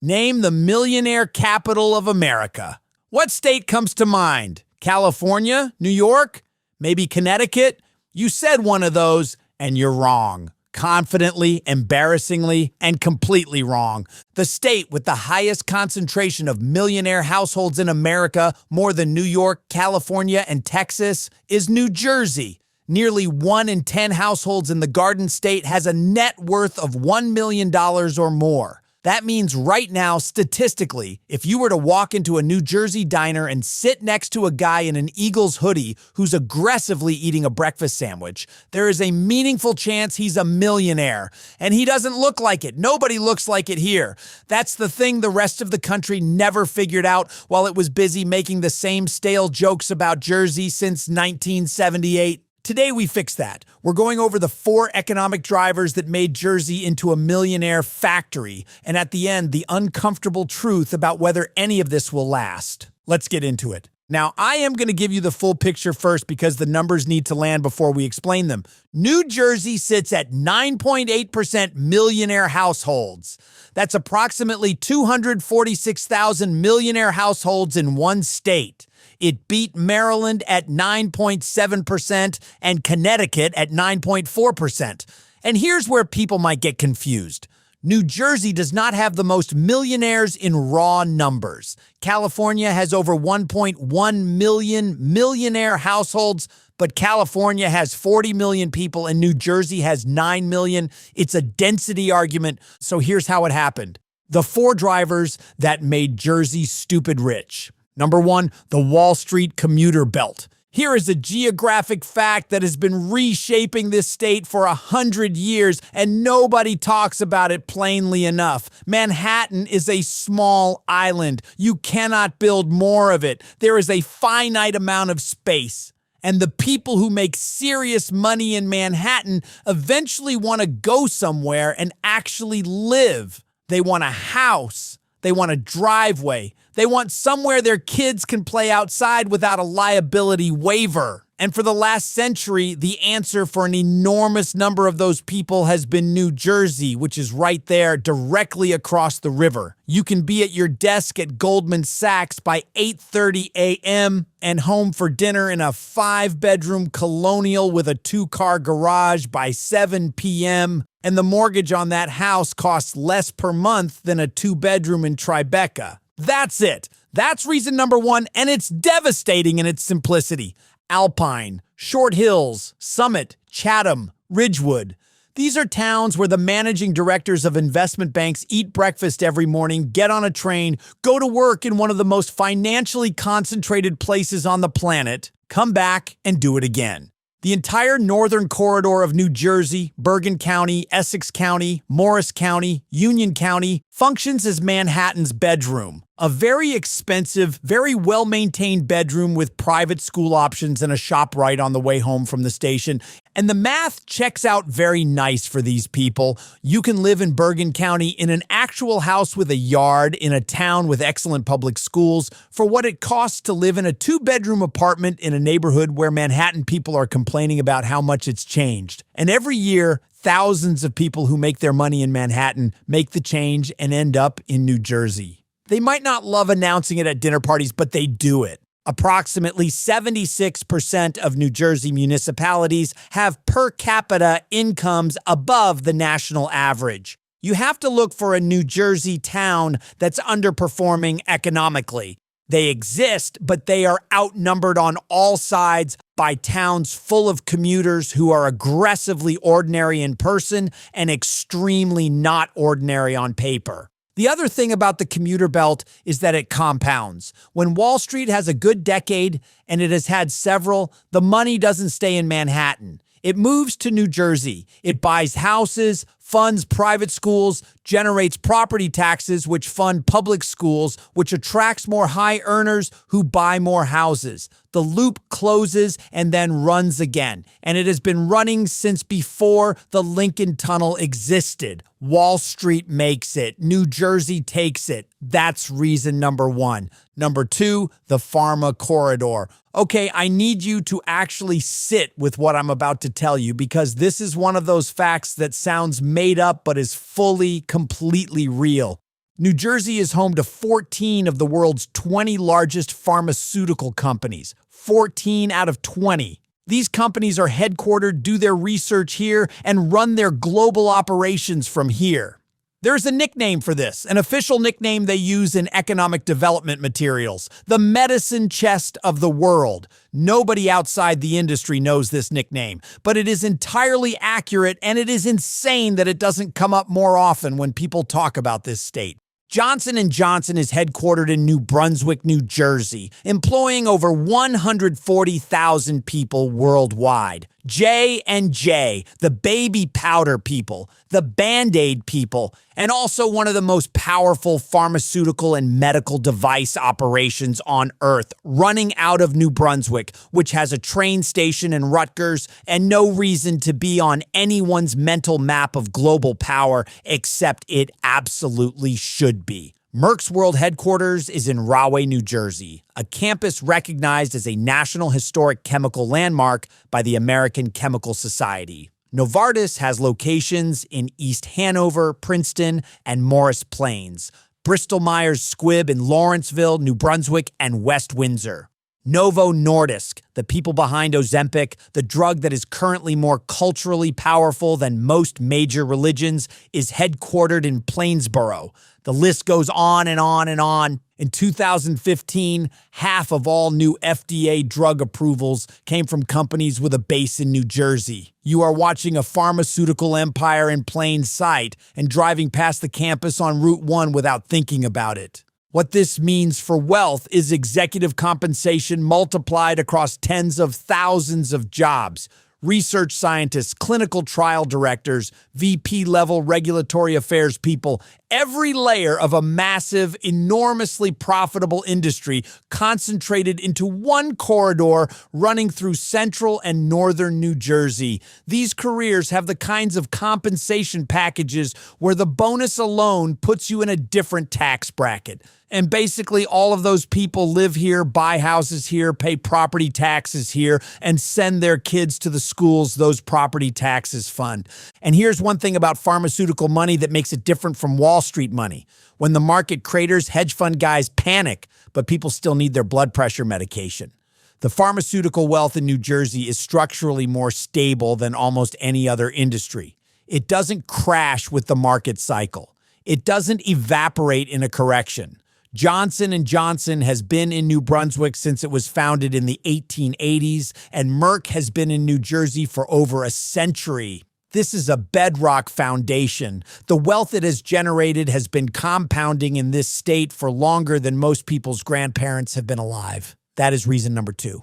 Name the millionaire capital of America. What state comes to mind? California? New York? Maybe Connecticut? You said one of those, and you're wrong. Confidently, embarrassingly, and completely wrong. The state with the highest concentration of millionaire households in America, more than New York, California, and Texas, is New Jersey. Nearly 1 in 10 households in the Garden State has a net worth of $1 million or more. That means right now, statistically, if you were to walk into a New Jersey diner and sit next to a guy in an Eagles hoodie who's aggressively eating a breakfast sandwich, there is a meaningful chance he's a millionaire. And he doesn't look like it. Nobody looks like it here. That's the thing the rest of the country never figured out while it was busy making the same stale jokes about Jersey since 1978. Today we fix that. We're going over the 4 economic drivers that made Jersey into a millionaire factory, and at the end, the uncomfortable truth about whether any of this will last. Let's get into it. Now, I am going to give you the full picture first because the numbers need to land before we explain them. New Jersey sits at 9.8% millionaire households. That's approximately 246,000 millionaire households in one state. It beat Maryland at 9.7% and Connecticut at 9.4%. And here's where people might get confused. New Jersey does not have the most millionaires in raw numbers. California has over 1.1 million millionaire households, but California has 40 million people and New Jersey has 9 million. It's a density argument, so here's how it happened. The 4 drivers that made Jersey stupid rich. Number 1, the Wall Street commuter belt. Here is a geographic fact that has been reshaping this state for 100 years, and nobody talks about it plainly enough. Manhattan is a small island. You cannot build more of it. There is a finite amount of space. And the people who make serious money in Manhattan eventually want to go somewhere and actually live. They want a house. They want a driveway. They want somewhere their kids can play outside without a liability waiver. And for the last century, the answer for an enormous number of those people has been New Jersey, which is right there directly across the river. You can be at your desk at Goldman Sachs by 8:30 a.m. and home for dinner in a 5-bedroom colonial with a 2-car garage by 7 p.m. And the mortgage on that house costs less per month than a 2-bedroom in Tribeca. That's it. That's reason number 1, and it's devastating in its simplicity. Alpine, Short Hills, Summit, Chatham, Ridgewood. These are towns where the managing directors of investment banks eat breakfast every morning, get on a train, go to work in one of the most financially concentrated places on the planet, come back and do it again. The entire northern corridor of New Jersey, Bergen County, Essex County, Morris County, Union County functions as Manhattan's bedroom. A very expensive, very well-maintained bedroom with private school options and a ShopRite on the way home from the station. And the math checks out very nice for these people. You can live in Bergen County in an actual house with a yard in a town with excellent public schools for what it costs to live in a 2-bedroom apartment in a neighborhood where Manhattan people are complaining about how much it's changed. And every year, thousands of people who make their money in Manhattan make the change and end up in New Jersey. They might not love announcing it at dinner parties, but they do it. Approximately 76% of New Jersey municipalities have per capita incomes above the national average. You have to look for a New Jersey town that's underperforming economically. They exist, but they are outnumbered on all sides by towns full of commuters who are aggressively ordinary in person and extremely not ordinary on paper. The other thing about the commuter belt is that it compounds. When Wall Street has a good decade, and it has had several, the money doesn't stay in Manhattan. It moves to New Jersey. It buys houses, funds private schools, generates property taxes, which fund public schools, which attracts more high earners who buy more houses. The loop closes and then runs again. And it has been running since before the Lincoln Tunnel existed. Wall Street makes it. New Jersey takes it. That's reason number 1. Number 2, the pharma corridor. Okay, I need you to actually sit with what I'm about to tell you because this is one of those facts that sounds made up but is fully, completely real. New Jersey is home to 14 of the world's 20 largest pharmaceutical companies. 14 out of 20. These companies are headquartered, do their research here, and run their global operations from here. There's a nickname for this, an official nickname they use in economic development materials, the medicine chest of the world. Nobody outside the industry knows this nickname, but it is entirely accurate, and it is insane that it doesn't come up more often when people talk about this state. Johnson & Johnson is headquartered in New Brunswick, New Jersey, employing over 140,000 people worldwide. J&J, the baby powder people, the Band-Aid people, and also one of the most powerful pharmaceutical and medical device operations on Earth, running out of New Brunswick, which has a train station in Rutgers and no reason to be on anyone's mental map of global power, except it absolutely should be. Merck's world headquarters is in Rahway, New Jersey, a campus recognized as a National Historic Chemical Landmark by the American Chemical Society. Novartis has locations in East Hanover, Princeton, and Morris Plains, Bristol-Myers Squibb in Lawrenceville, New Brunswick, and West Windsor. Novo Nordisk, the people behind Ozempic, the drug that is currently more culturally powerful than most major religions, is headquartered in Plainsboro. The list goes on and on and on. In 2015, half of all new FDA drug approvals came from companies with a base in New Jersey. You are watching a pharmaceutical empire in plain sight and driving past the campus on Route 1 without thinking about it. What this means for wealth is executive compensation multiplied across tens of thousands of jobs. Research scientists, clinical trial directors, VP-level regulatory affairs people, every layer of a massive, enormously profitable industry concentrated into one corridor running through central and northern New Jersey. These careers have the kinds of compensation packages where the bonus alone puts you in a different tax bracket. And basically all of those people live here, buy houses here, pay property taxes here, and send their kids to the schools those property taxes fund. And here's one thing about pharmaceutical money that makes it different from Wall Street money. When the market craters, hedge fund guys panic, but people still need their blood pressure medication. The pharmaceutical wealth in New Jersey is structurally more stable than almost any other industry. It doesn't crash with the market cycle. It doesn't evaporate in a correction. Johnson & Johnson has been in New Brunswick since it was founded in the 1880s, and Merck has been in New Jersey for over a century. This is a bedrock foundation. The wealth it has generated has been compounding in this state for longer than most people's grandparents have been alive. That is reason number 2.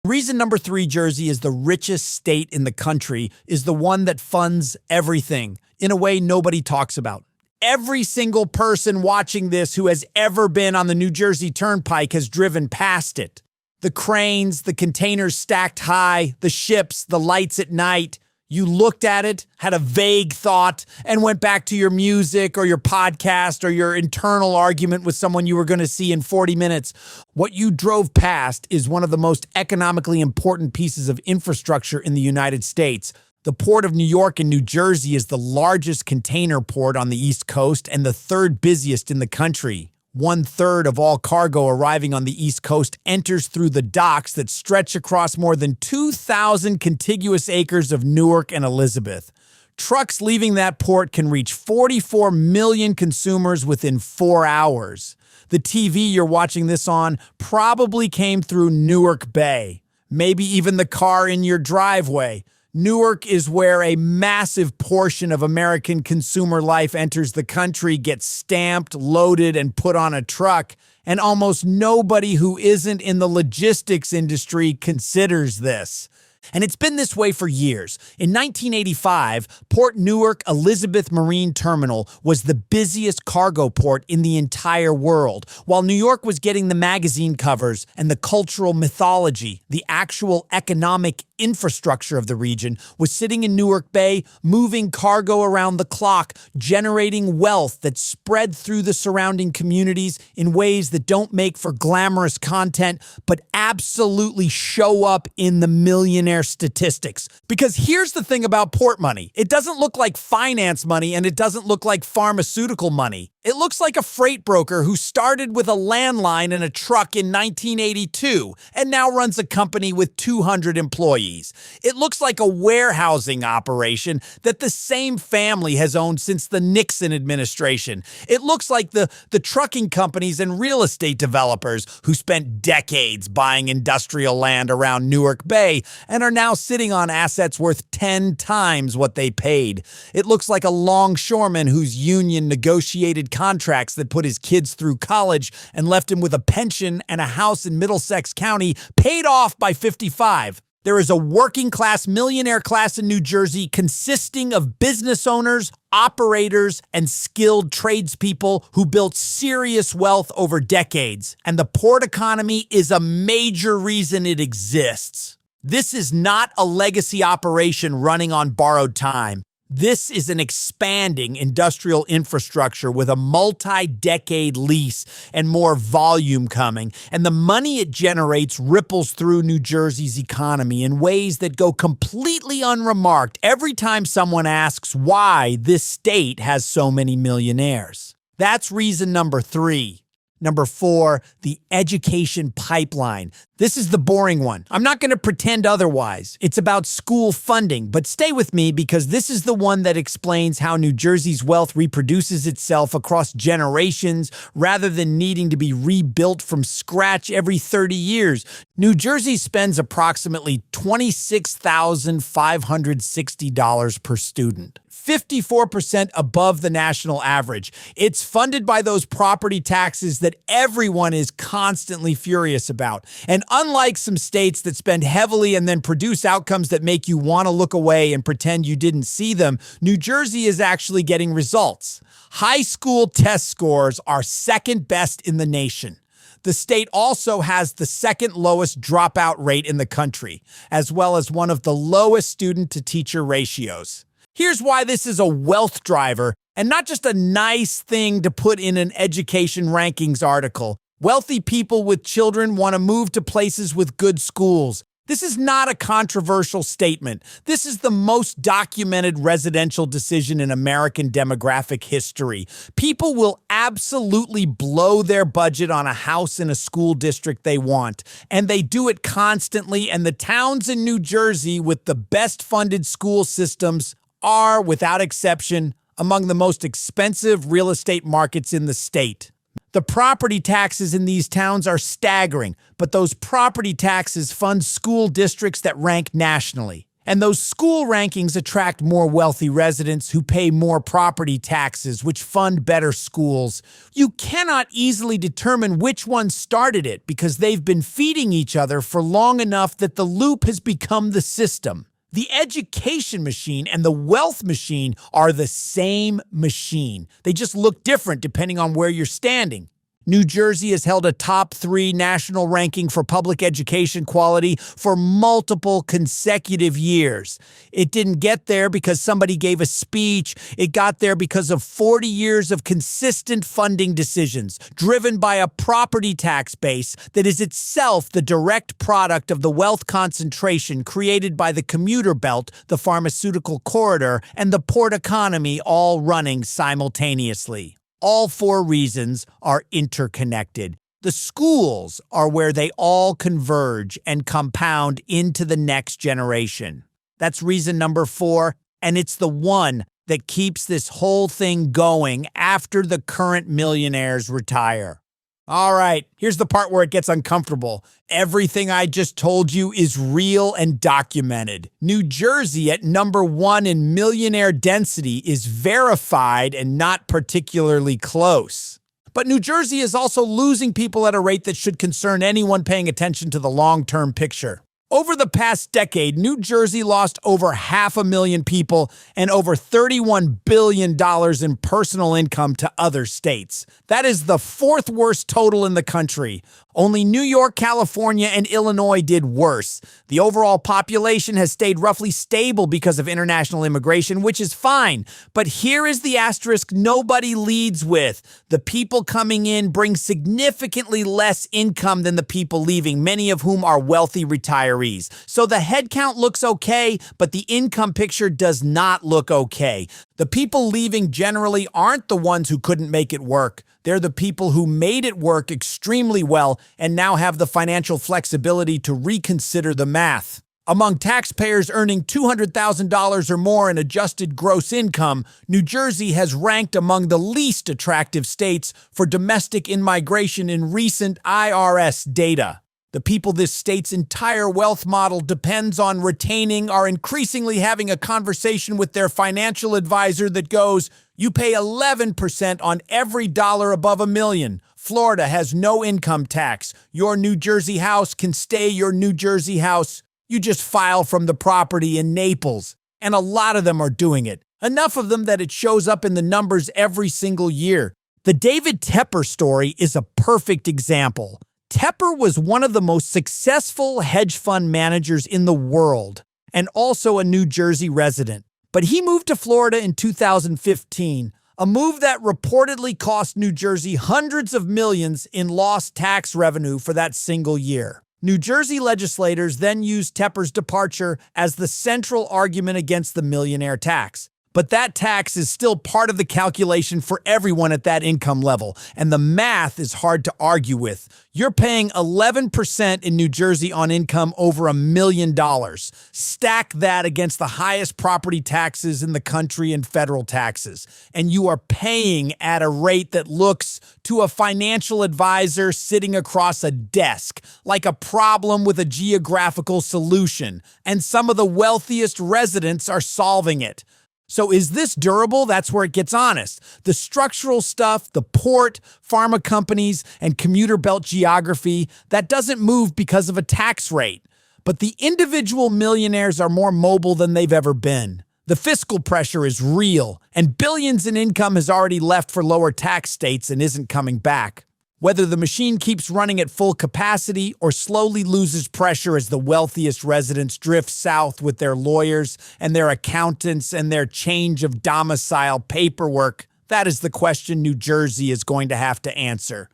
Reason number 3, Jersey is the richest state in the country, is the one that funds everything in a way nobody talks about. Every single person watching this who has ever been on the New Jersey Turnpike has driven past it. The cranes, the containers stacked high, the ships, the lights at night. You looked at it, had a vague thought, and went back to your music or your podcast or your internal argument with someone you were going to see in 40 minutes. What you drove past is one of the most economically important pieces of infrastructure in the United States. The Port of New York and New Jersey is the largest container port on the East Coast and the third busiest in the country. 1/3 of all cargo arriving on the East Coast enters through the docks that stretch across more than 2,000 contiguous acres of Newark and Elizabeth. Trucks leaving that port can reach 44 million consumers within 4 hours. The TV you're watching this on probably came through Newark Bay, maybe even the car in your driveway. Newark is where a massive portion of American consumer life enters the country, gets stamped, loaded, and put on a truck, and almost nobody who isn't in the logistics industry considers this. And it's been this way for years. In 1985, Port Newark Elizabeth Marine Terminal was the busiest cargo port in the entire world. While New York was getting the magazine covers and the cultural mythology, the actual economic infrastructure of the region was sitting in Newark Bay, moving cargo around the clock, generating wealth that spread through the surrounding communities in ways that don't make for glamorous content, but absolutely show up in the millionaire millionaire statistics. Because here's the thing about port money. It doesn't look like finance money, and it doesn't look like pharmaceutical money. It looks like a freight broker who started with a landline and a truck in 1982 and now runs a company with 200 employees. It looks like a warehousing operation that the same family has owned since the Nixon administration. It looks like the trucking companies and real estate developers who spent decades buying industrial land around Newark Bay and are now sitting on assets worth 10 times what they paid. It looks like a longshoreman whose union negotiated contracts that put his kids through college and left him with a pension and a house in Middlesex County paid off by 55. There is a working-class millionaire class in New Jersey consisting of business owners, operators, and skilled tradespeople who built serious wealth over decades. And the port economy is a major reason it exists. This is not a legacy operation running on borrowed time. This is an expanding industrial infrastructure with a multi-decade lease and more volume coming. And the money it generates ripples through New Jersey's economy in ways that go completely unremarked every time someone asks why this state has so many millionaires. That's reason number 3. Number 4, the education pipeline. This is the boring one. I'm not going to pretend otherwise. It's about school funding, but stay with me because this is the one that explains how New Jersey's wealth reproduces itself across generations rather than needing to be rebuilt from scratch every 30 years. New Jersey spends approximately $26,560 per student. 54% above the national average. It's funded by those property taxes that everyone is constantly furious about. And unlike some states that spend heavily and then produce outcomes that make you want to look away and pretend you didn't see them, New Jersey is actually getting results. High school test scores are second best in the nation. The state also has the second lowest dropout rate in the country, as well as one of the lowest student-to-teacher ratios. Here's why this is a wealth driver and not just a nice thing to put in an education rankings article. Wealthy people with children want to move to places with good schools. This is not a controversial statement. This is the most documented residential decision in American demographic history. People will absolutely blow their budget on a house in a school district they want, and they do it constantly, and the towns in New Jersey with the best funded school systems are, without exception, among the most expensive real estate markets in the state. The property taxes in these towns are staggering, but those property taxes fund school districts that rank nationally. And those school rankings attract more wealthy residents who pay more property taxes, which fund better schools. You cannot easily determine which one started it because they've been feeding each other for long enough that the loop has become the system. The education machine and the wealth machine are the same machine. They just look different depending on where you're standing. New Jersey has held a top 3 national ranking for public education quality for multiple consecutive years. It didn't get there because somebody gave a speech. It got there because of 40 years of consistent funding decisions, driven by a property tax base that is itself the direct product of the wealth concentration created by the commuter belt, the pharmaceutical corridor, and the port economy all running simultaneously. All 4 reasons are interconnected. The schools are where they all converge and compound into the next generation. That's reason number 4, and it's the one that keeps this whole thing going after the current millionaires retire. All right, here's the part where it gets uncomfortable. Everything I just told you is real and documented. New Jersey, at number 1 in millionaire density, is verified and not particularly close. But New Jersey is also losing people at a rate that should concern anyone paying attention to the long-term picture. Over the past decade, New Jersey lost over 500,000 people and over $31 billion in personal income to other states. That is the 4th worst total in the country. Only New York, California, and Illinois did worse. The overall population has stayed roughly stable because of international immigration, which is fine. But here is the asterisk nobody leads with. The people coming in bring significantly less income than the people leaving, many of whom are wealthy retirees. retirees. So the headcount looks okay, but the income picture does not look okay. The people leaving generally aren't the ones who couldn't make it work. They're the people who made it work extremely well and now have the financial flexibility to reconsider the math. Among taxpayers earning $200,000 or more in adjusted gross income, New Jersey has ranked among the least attractive states for domestic in-migration in recent IRS data. The people this state's entire wealth model depends on retaining are increasingly having a conversation with their financial advisor that goes, "You pay 11% on every dollar above $1 million. Florida has no income tax. Your New Jersey house can stay your New Jersey house. You just file from the property in Naples." And a lot of them are doing it. Enough of them that it shows up in the numbers every single year. The David Tepper story is a perfect example. Tepper was one of the most successful hedge fund managers in the world, and also a New Jersey resident. But he moved to Florida in 2015, a move that reportedly cost New Jersey hundreds of millions in lost tax revenue for that single year. New Jersey legislators then used Tepper's departure as the central argument against the millionaire tax. But that tax is still part of the calculation for everyone at that income level, and the math is hard to argue with. You're paying 11% in New Jersey on income over $1 million. Stack that against the highest property taxes in the country and federal taxes, and you are paying at a rate that looks to a financial advisor sitting across a desk like a problem with a geographical solution, and some of the wealthiest residents are solving it. So is this durable? That's where it gets honest. The structural stuff, the port, pharma companies, and commuter belt geography, that doesn't move because of a tax rate. But the individual millionaires are more mobile than they've ever been. The fiscal pressure is real, and billions in income has already left for lower tax states and isn't coming back. Whether the machine keeps running at full capacity or slowly loses pressure as the wealthiest residents drift south with their lawyers and their accountants and their change of domicile paperwork, that is the question New Jersey is going to have to answer.